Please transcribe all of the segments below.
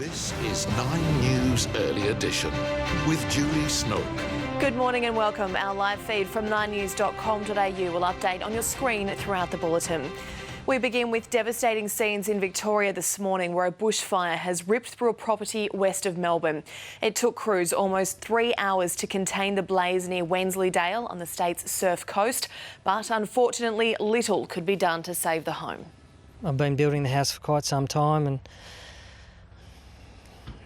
This is 9 News Early Edition with Julie Snook. Good morning and welcome. Our live feed from 9news.com.au will update on your screen throughout the bulletin. We begin with devastating scenes in Victoria this morning where a bushfire has ripped through a property west of Melbourne. It took crews almost 3 hours to contain the blaze near Wensleydale on the state's surf coast, but unfortunately little could be done to save the home. I've been building the house for quite some time and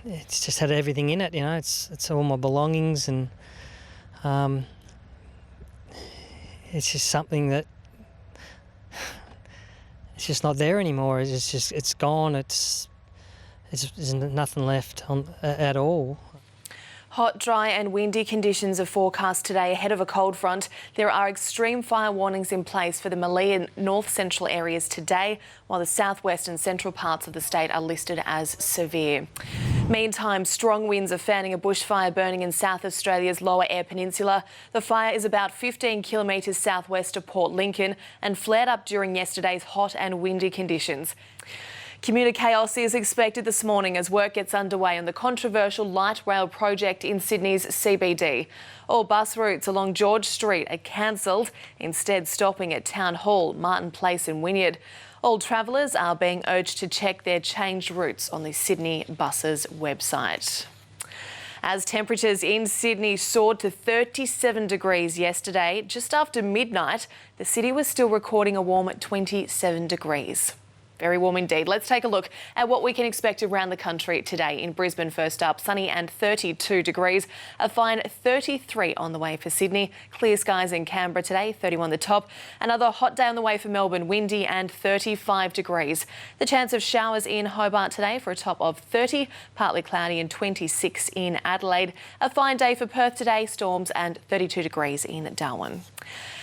it's just had everything in it, you know, it's all my belongings and it's just something that it's just not there anymore. It's gone. There's nothing left at all. Hot, dry and windy conditions are forecast today ahead of a cold front. There are extreme fire warnings in place for the Mallee and north central areas today, while the southwest and central parts of the state are listed as severe. Meantime, strong winds are fanning a bushfire burning in South Australia's Lower Eyre Peninsula. The fire is about 15 kilometres southwest of Port Lincoln and flared up during yesterday's hot and windy conditions. Commuter chaos is expected this morning as work gets underway on the controversial light rail project in Sydney's CBD. All bus routes along George Street are cancelled, instead stopping at Town Hall, Martin Place and Wynyard. All travellers are being urged to check their changed routes on the Sydney Buses website. As temperatures in Sydney soared to 37 degrees yesterday, just after midnight, the city was still recording a warm 27 degrees. Very warm indeed. Let's take a look at what we can expect around the country today. In Brisbane, first up, sunny and 32 degrees. A fine 33 on the way for Sydney. Clear skies in Canberra today, 31 the top. Another hot day on the way for Melbourne, windy and 35 degrees. The chance of showers in Hobart today for a top of 30, partly cloudy and 26 in Adelaide. A fine day for Perth today, storms and 32 degrees in Darwin.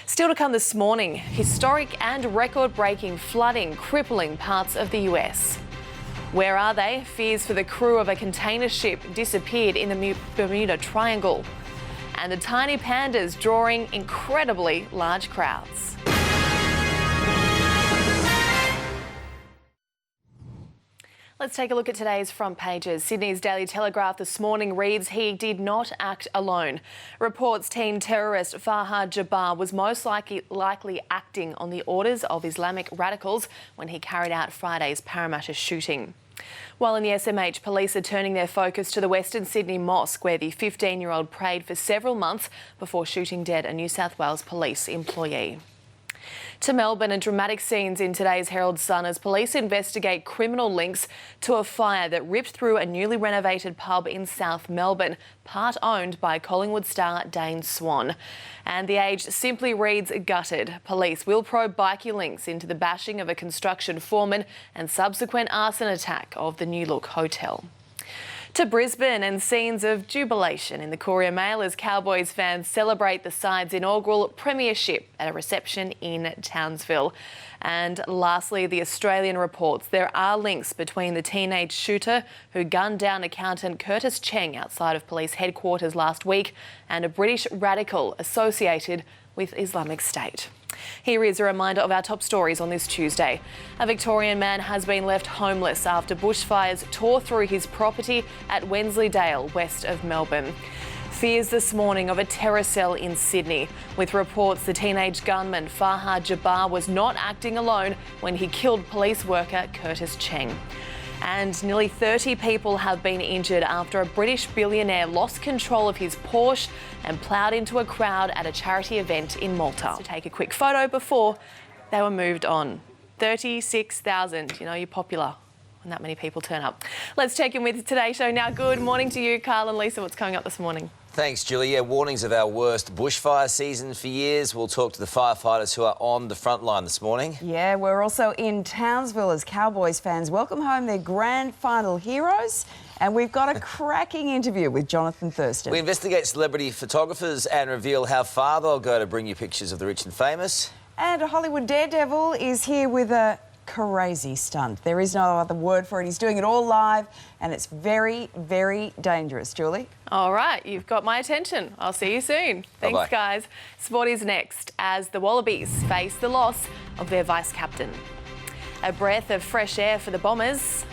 Still to come this morning, historic and record-breaking flooding crippling parts of the US. Where are they? Fears for the crew of a container ship disappeared in the Bermuda Triangle. And the tiny pandas drawing incredibly large crowds. Let's take a look at today's front pages. Sydney's Daily Telegraph this morning reads, he did not act alone. Reports teen terrorist Farhad Jabbar was most likely acting on the orders of Islamic radicals when he carried out Friday's Parramatta shooting. While in the SMH, police are turning their focus to the Western Sydney Mosque, where the 15-year-old prayed for several months before shooting dead a New South Wales police employee. To Melbourne, and dramatic scenes in today's Herald Sun as police investigate criminal links to a fire that ripped through a newly renovated pub in South Melbourne, part owned by Collingwood star Dane Swan. And The Age simply reads, gutted. Police will probe bikie links into the bashing of a construction foreman and subsequent arson attack of the New Look Hotel. To Brisbane, and scenes of jubilation in the Courier Mail as Cowboys fans celebrate the side's inaugural premiership at a reception in Townsville. And lastly, The Australian reports there are links between the teenage shooter who gunned down accountant Curtis Cheng outside of police headquarters last week and a British radical associated with Islamic State. Here is a reminder of our top stories on this Tuesday. A Victorian man has been left homeless after bushfires tore through his property at Wensleydale, west of Melbourne. Fears this morning of a terror cell in Sydney, with reports the teenage gunman Farhad Jabbar was not acting alone when he killed police worker Curtis Cheng. And nearly 30 people have been injured after a British billionaire lost control of his Porsche and ploughed into a crowd at a charity event in Malta. To take a quick photo before they were moved on. 36,000, you know, you're popular when that many people turn up. Let's check in with the Today Show now. Good morning to you, Carl and Lisa. What's coming up this morning? Thanks, Julie. Yeah, warnings of our worst bushfire season for years. We'll talk to the firefighters who are on the front line this morning. Yeah, we're also in Townsville as Cowboys fans welcome home their grand final heroes. And we've got a cracking interview with Jonathan Thurston. We investigate celebrity photographers and reveal how far they'll go to bring you pictures of the rich and famous. And a Hollywood daredevil is here with a crazy stunt. There is no other word for it. He's doing it all live and it's very, very dangerous. Julie? All right, you've got my attention. I'll see you soon. Thanks, Bye-bye. guys. Sport is next as the Wallabies face the loss of their vice-captain. A breath of fresh air for the Bombers.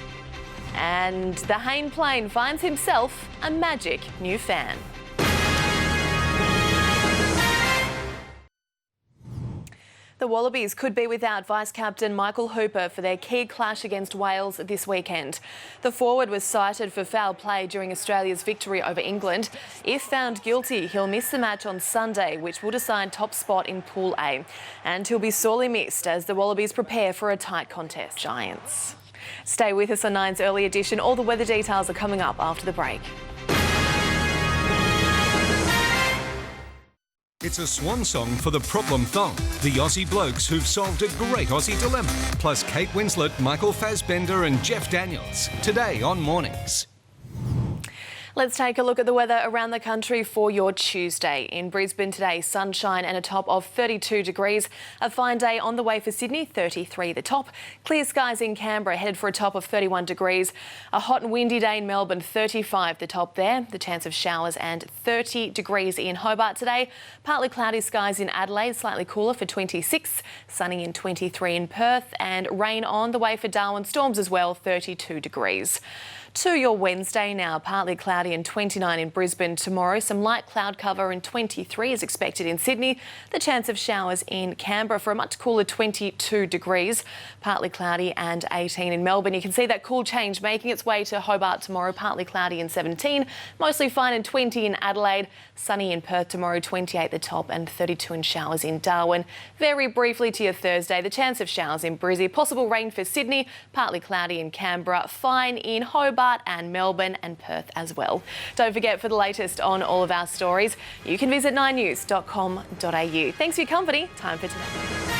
And the Hayne plane finds himself a magic new fan. The Wallabies could be without Vice-Captain Michael Hooper for their key clash against Wales this weekend. The forward was cited for foul play during Australia's victory over England. If found guilty, he'll miss the match on Sunday, which will decide top spot in Pool A. And he'll be sorely missed as the Wallabies prepare for a tight contest. Giants. Stay with us on 9's early edition. All the weather details are coming up after the break. It's a swan song for the Problem Thong, the Aussie blokes who've solved a great Aussie dilemma, plus Kate Winslet, Michael Fassbender and Jeff Daniels, today on Mornings. Let's take a look at the weather around the country for your Tuesday. In Brisbane today, sunshine and a top of 32 degrees. A fine day on the way for Sydney, 33 the top. Clear skies in Canberra, headed for a top of 31 degrees. A hot and windy day in Melbourne, 35 the top there. The chance of showers and 30 degrees in Hobart today. Partly cloudy skies in Adelaide, slightly cooler for 26. Sunny in 23 in Perth and rain on the way for Darwin. Storms as well, 32 degrees. To your Wednesday now, partly cloudy and 29 in Brisbane. Tomorrow, some light cloud cover and 23 is expected in Sydney. The chance of showers in Canberra for a much cooler 22 degrees. Partly cloudy and 18 in Melbourne. You can see that cool change making its way to Hobart tomorrow. Partly cloudy and 17. Mostly fine and 20 in Adelaide. Sunny in Perth tomorrow, 28 the top and 32 in showers in Darwin. Very briefly to your Thursday, the chance of showers in Brizzy. Possible rain for Sydney. Partly cloudy in Canberra. Fine in Hobart and Melbourne and Perth as well. Don't forget, for the latest on all of our stories, you can visit 9news.com.au. Thanks for your company. Time for today.